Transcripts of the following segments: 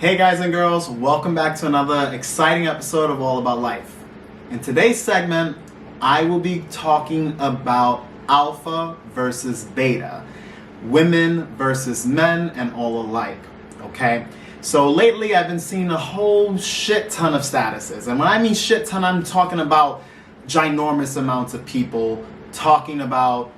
Hey guys and girls, welcome back to another exciting episode of All About Life. In today's segment, I will be talking about alpha versus beta, women versus men, and all alike, okay? So lately I've been seeing a whole shit ton of statuses, and when I mean shit ton, I'm talking about ginormous amounts of people talking about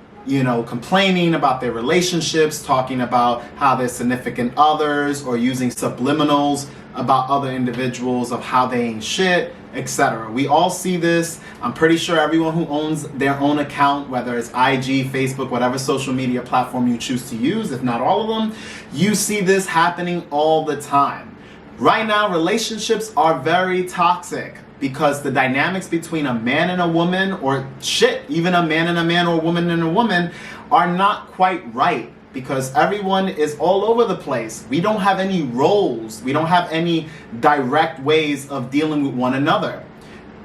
complaining about their relationships, talking about how their significant others, or using subliminals about other individuals of how they ain't shit, etc. We all see this. I'm pretty sure everyone who owns their own account, whether it's IG, Facebook, whatever social media platform you choose to use, if not all of them, you see this happening all the time. Right now, relationships are very toxic, because the dynamics between a man and a woman, or shit, even a man and a man or a woman and a woman, are not quite right, because everyone is all over the place. We don't have any roles. We don't have any direct ways of dealing with one another.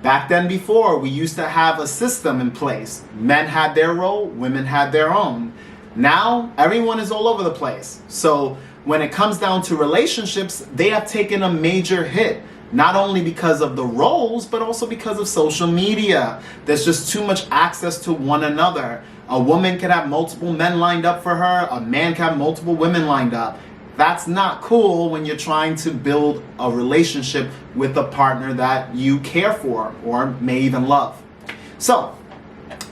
Back then before, we used to have a system in place. Men had their role, women had their own. Now, everyone is all over the place. So when it comes down to relationships, they have taken a major hit. Not only because of the roles, but also because of social media. There's just too much access to one another. A woman can have multiple men lined up for her. A man can have multiple women lined up. That's not cool when you're trying to build a relationship with a partner that you care for or may even love. So,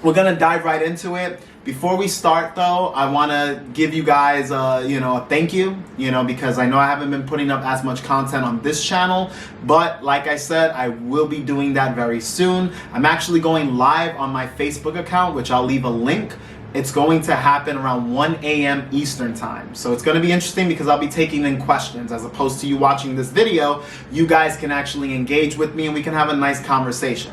we're gonna dive right into it. Before we start though, I want to give you guys a thank you, because I know I haven't been putting up as much content on this channel, but like I said, I will be doing that very soon. I'm actually going live on my Facebook account, which I'll leave a link. It's going to happen around 1 a.m. Eastern time. So it's going to be interesting because I'll be taking in questions. As opposed to you watching this video, you guys can actually engage with me and we can have a nice conversation.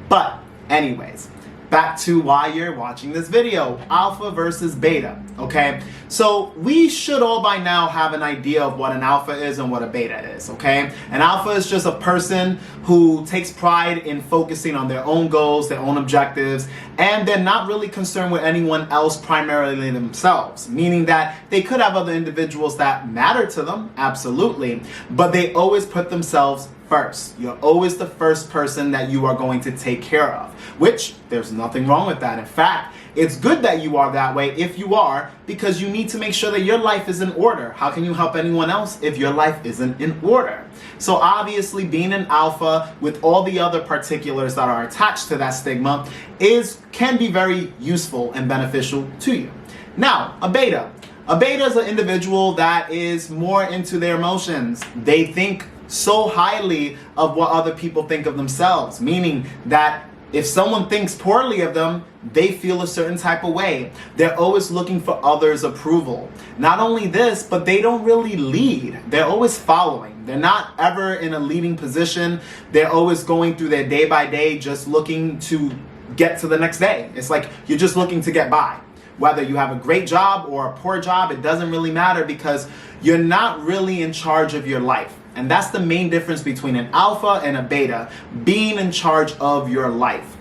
But anyways, back to why you're watching this video, alpha versus beta, okay? So we should all by now have an idea of what an alpha is and what a beta is, okay? An alpha is just a person who takes pride in focusing on their own goals, their own objectives, and they're not really concerned with anyone else, primarily themselves, meaning that they could have other individuals that matter to them, absolutely, but they always put themselves first. You're always the first person that you are going to take care of, which there's nothing wrong with that. In fact, it's good that you are that way if you are, because you need to make sure that your life is in order. How can you help anyone else if your life isn't in order? So obviously being an alpha with all the other particulars that are attached to that stigma can be very useful and beneficial to you. Now, a beta. A beta is an individual that is more into their emotions. They think so highly of what other people think of themselves, meaning that if someone thinks poorly of them, they feel a certain type of way. They're always looking for others' approval. Not only this, but they don't really lead. They're always following. They're not ever in a leading position. They're always going through their day by day, just looking to get to the next day. It's like you're just looking to get by. Whether you have a great job or a poor job, it doesn't really matter, because you're not really in charge of your life. And that's the main difference between an alpha and a beta, being in charge of your life.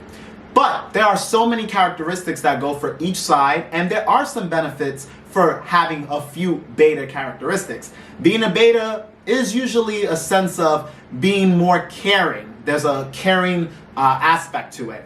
But there are so many characteristics that go for each side, and there are some benefits for having a few beta characteristics. Being a beta is usually a sense of being more caring. There's a caring aspect to it.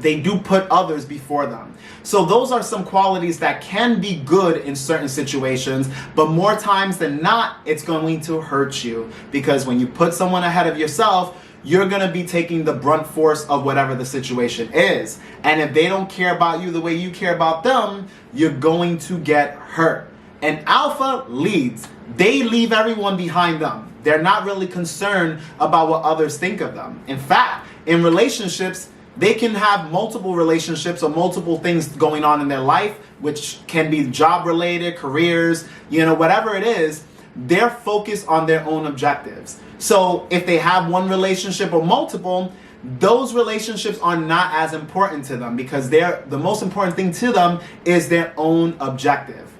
They do put others before them. So those are some qualities that can be good in certain situations, but more times than not, it's going to hurt you, because when you put someone ahead of yourself, you're going to be taking the brunt force of whatever the situation is. And if they don't care about you the way you care about them, you're going to get hurt. And alpha leads. They leave everyone behind them. They're not really concerned about what others think of them. In fact, in relationships, they can have multiple relationships or multiple things going on in their life, which can be job related, careers, whatever it is. They're focused on their own objectives. So if they have one relationship or multiple, those relationships are not as important to them, because the most important thing to them is their own objective.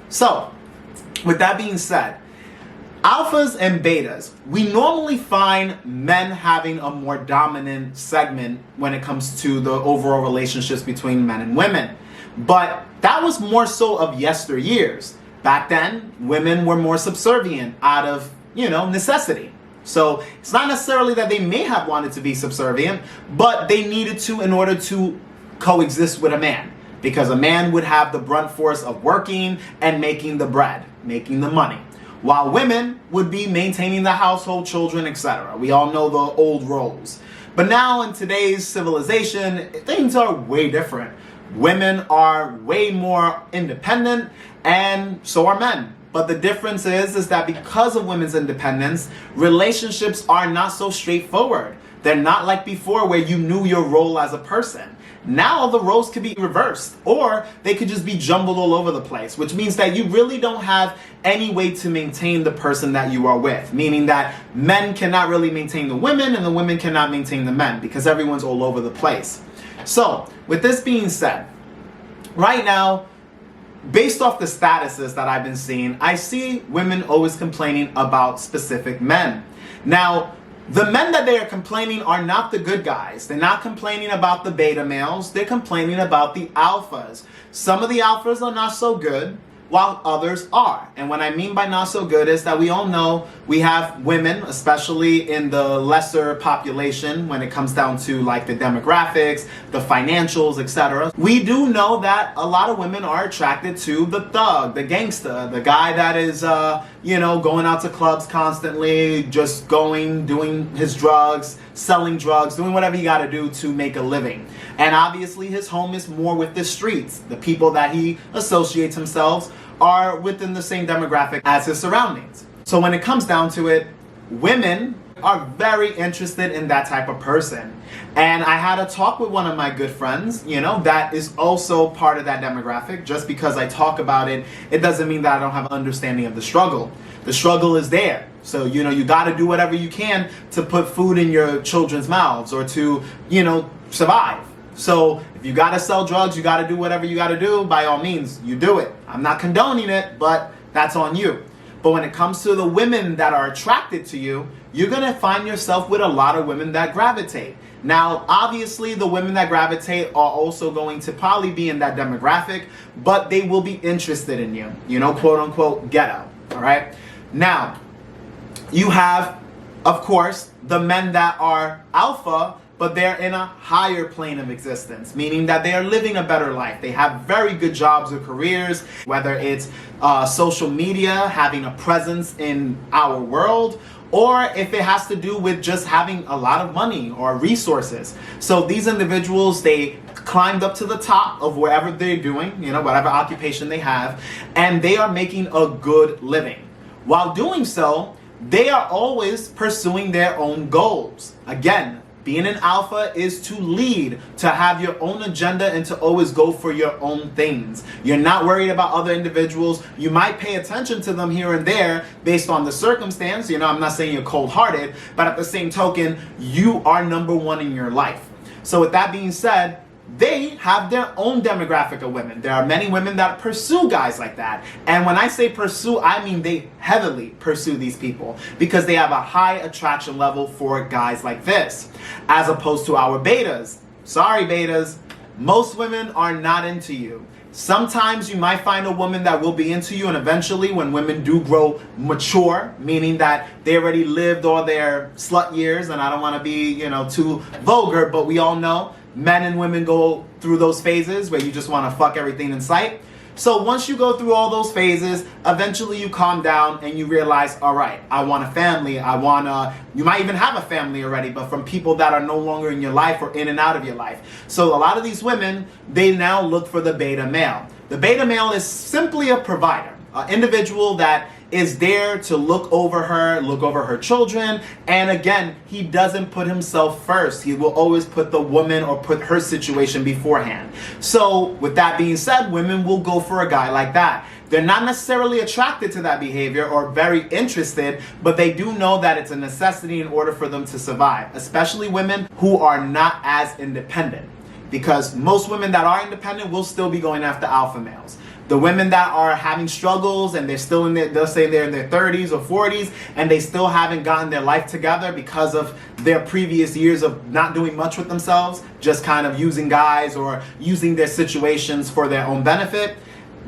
So with that being said, alphas and betas, we normally find men having a more dominant segment when it comes to the overall relationships between men and women. But that was more so of yesteryears. Back then, women were more subservient out of necessity. So it's not necessarily that they may have wanted to be subservient, but they needed to in order to coexist with a man. Because a man would have the brunt force of working and making the bread, making the money, while women would be maintaining the household, children, etc. We all know the old roles. But now in today's civilization, things are way different. Women are way more independent, and so are men. But the difference is that because of women's independence, relationships are not so straightforward. They're not like before where you knew your role as a person. Now the roles could be reversed, or they could just be jumbled all over the place, which means that you really don't have any way to maintain the person that you are with, meaning that men cannot really maintain the women and the women cannot maintain the men because everyone's all over the place. So with this being said, right now, based off the statuses that I've been seeing, I see women always complaining about specific men. Now, the men that they are complaining are not the good guys. They're not complaining about the beta males. They're complaining about the alphas. Some of the alphas are not so good, while others are. And what I mean by not so good is that we all know we have women, especially in the lesser population when it comes down to like the demographics, the financials, etc. We do know that a lot of women are attracted to the thug, the gangster, the guy that is, going out to clubs constantly, just doing his drugs, selling drugs, doing whatever he got to do to make a living. And obviously his home is more with the streets. The people that he associates himself are within the same demographic as his surroundings. So when it comes down to it, women are very interested in that type of person. And I had a talk with one of my good friends, that is also part of that demographic. Just because I talk about it, it doesn't mean that I don't have an understanding of the struggle. The struggle is there. So, you got to do whatever you can to put food in your children's mouths or to, survive. So if you got to sell drugs, you got to do whatever you got to do, by all means, you do it. I'm not condoning it, but that's on you. But when it comes to the women that are attracted to you, you're going to find yourself with a lot of women that gravitate. Now, obviously, the women that gravitate are also going to probably be in that demographic, but they will be interested in you, quote unquote, ghetto. All right. Now, you have, of course, the men that are alpha, but they're in a higher plane of existence, meaning that they are living a better life. They have very good jobs or careers, whether it's social media, having a presence in our world, or if it has to do with just having a lot of money or resources. So these individuals, they climbed up to the top of wherever they're doing, whatever occupation they have, and they are making a good living. While doing so, they are always pursuing their own goals. Again, being an alpha is to lead, to have your own agenda, and to always go for your own things. You're not worried about other individuals. You might pay attention to them here and there based on the circumstance. I'm not saying you're cold-hearted, but at the same token, you are number one in your life. So with that being said, they have their own demographic of women. There are many women that pursue guys like that. And when I say pursue, I mean they heavily pursue these people because they have a high attraction level for guys like this, as opposed to our betas. Sorry, betas. Most women are not into you. Sometimes you might find a woman that will be into you, and eventually when women do grow mature, meaning that they already lived all their slut years, and I don't want to be, too vulgar, but we all know men and women go through those phases where you just want to fuck everything in sight. So once you go through all those phases, eventually you calm down and you realize, all right, I want a family. You might even have a family already, but from people that are no longer in your life or in and out of your life. So a lot of these women, they now look for the beta male. The beta male is simply a provider, an individual that is there to look over her children. And again, he doesn't put himself first. He will always put the woman or put her situation beforehand. So with that being said, women will go for a guy like that. They're not necessarily attracted to that behavior or very interested, but they do know that it's a necessity in order for them to survive, especially women who are not as independent. Because most women that are independent will still be going after alpha males. The women that are having struggles and they're still they'll say they're in their 30s or 40s and they still haven't gotten their life together because of their previous years of not doing much with themselves, just kind of using guys or using their situations for their own benefit.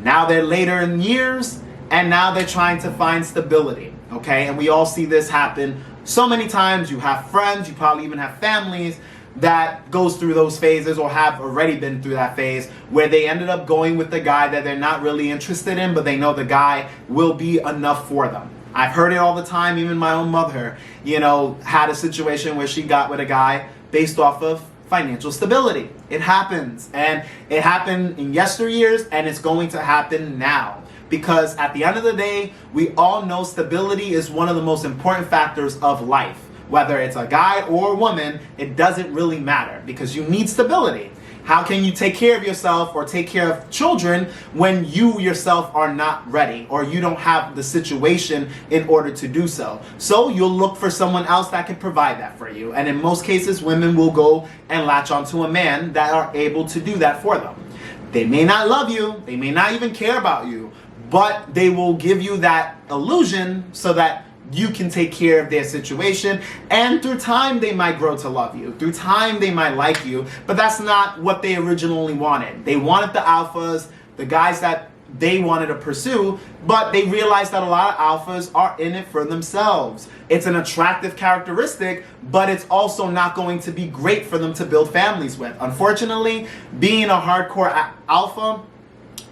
Now they're later in years and now they're trying to find stability. okay? And we all see this happen so many times. You have friends, you probably even have families that goes through those phases or have already been through that phase where they ended up going with the guy that they're not really interested in, but they know the guy will be enough for them. I've heard it all the time. Even my own mother, had a situation where she got with a guy based off of financial stability. It happens, and it happened in yesteryears, and it's going to happen now. Because at the end of the day, we all know stability is one of the most important factors of life. Whether it's a guy or a woman, it doesn't really matter because you need stability. How can you take care of yourself or take care of children when you yourself are not ready or you don't have the situation in order to do so? So you'll look for someone else that can provide that for you. And in most cases, women will go and latch onto a man that are able to do that for them. They may not love you, they may not even care about you, but they will give you that illusion so that you can take care of their situation, and through time they might grow to love you. Through time they might like you, but that's not what they originally wanted. They wanted the alphas, the guys that they wanted to pursue, but they realized that a lot of alphas are in it for themselves. It's an attractive characteristic, but it's also not going to be great for them to build families with. Unfortunately, being a hardcore alpha,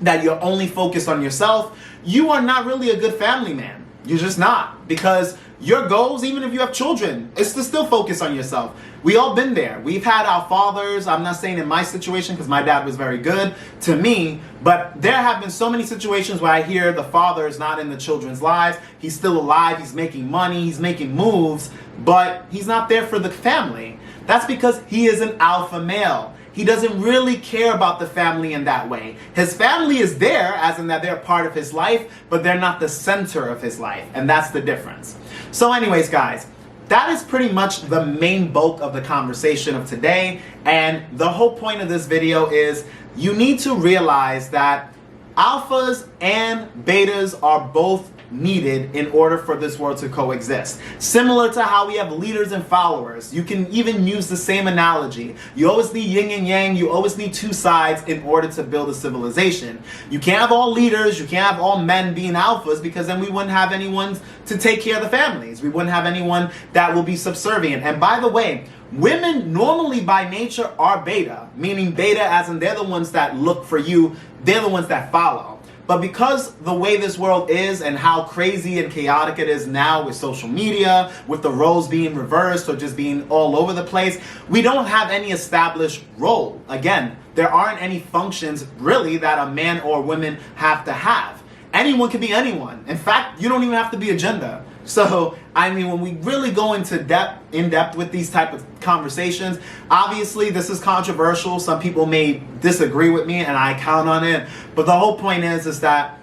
that you're only focused on yourself, you are not really a good family man. You're just not, because your goals, even if you have children, is to still focus on yourself. We all been there. We've had our fathers. I'm not saying in my situation because my dad was very good to me, but there have been so many situations where I hear the father is not in the children's lives. He's still alive. He's making money. He's making moves, but he's not there for the family. That's because he is an alpha male. He doesn't really care about the family in that way. His family is there, as in that they're part of his life, but they're not the center of his life, and that's the difference. So anyways, guys, that is pretty much the main bulk of the conversation of today, and the whole point of this video is you need to realize that alphas and betas are both needed in order for this world to coexist. Similar to how we have leaders and followers, you can even use the same analogy. You always need yin and yang, you always need two sides in order to build a civilization. You can't have all leaders, you can't have all men being alphas, because then we wouldn't have anyone to take care of the families. We wouldn't have anyone that will be subservient. And by the way, women normally by nature are beta, meaning beta as in they're the ones that look for you, they're the ones that follow. But because the way this world is and how crazy and chaotic it is now with social media, with the roles being reversed or just being all over the place, we don't have any established role. Again, there aren't any functions really that a man or woman have to have. Anyone can be anyone. In fact, you don't even have to be a gender. So, I mean, when we really go into in depth with these type of conversations, obviously this is controversial. Some people may disagree with me, and I count on it. But the whole point is that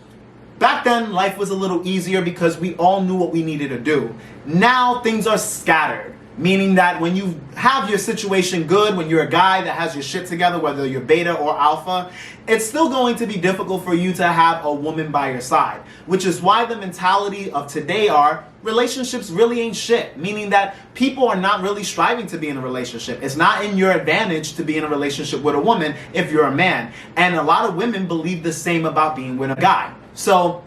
back then life was a little easier because we all knew what we needed to do. Now things are scattered. Meaning that when you have your situation good, when you're a guy that has your shit together, whether you're beta or alpha, it's still going to be difficult for you to have a woman by your side. Which is why the mentality of today are relationships really ain't shit. Meaning that people are not really striving to be in a relationship. It's not in your advantage to be in a relationship with a woman if you're a man. And a lot of women believe the same about being with a guy. So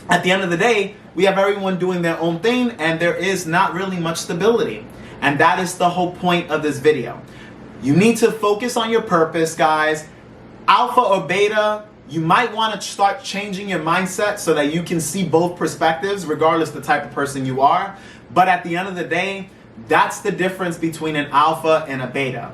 at the end of the day, we have everyone doing their own thing, and there is not really much stability. And that is the whole point of this video. You need to focus on your purpose, guys. Alpha or beta, you might want to start changing your mindset so that you can see both perspectives, regardless the type of person you are. But at the end of the day, that's the difference between an alpha and a beta.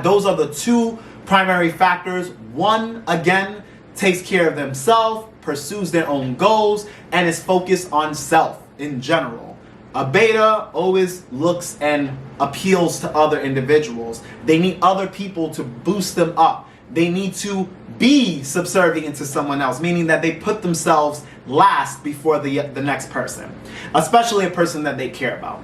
Those are the two primary factors. One, again, takes care of themselves, pursues their own goals, and is focused on self in general. A beta always looks and appeals to other individuals. They need other people to boost them up. They need to be subservient to someone else, meaning that they put themselves last before the next person, especially a person that they care about.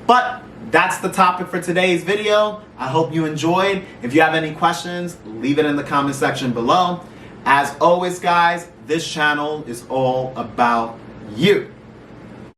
But that's the topic for today's video. I hope you enjoyed. If you have any questions, leave it in the comment section below. As always, guys, this channel is all about you.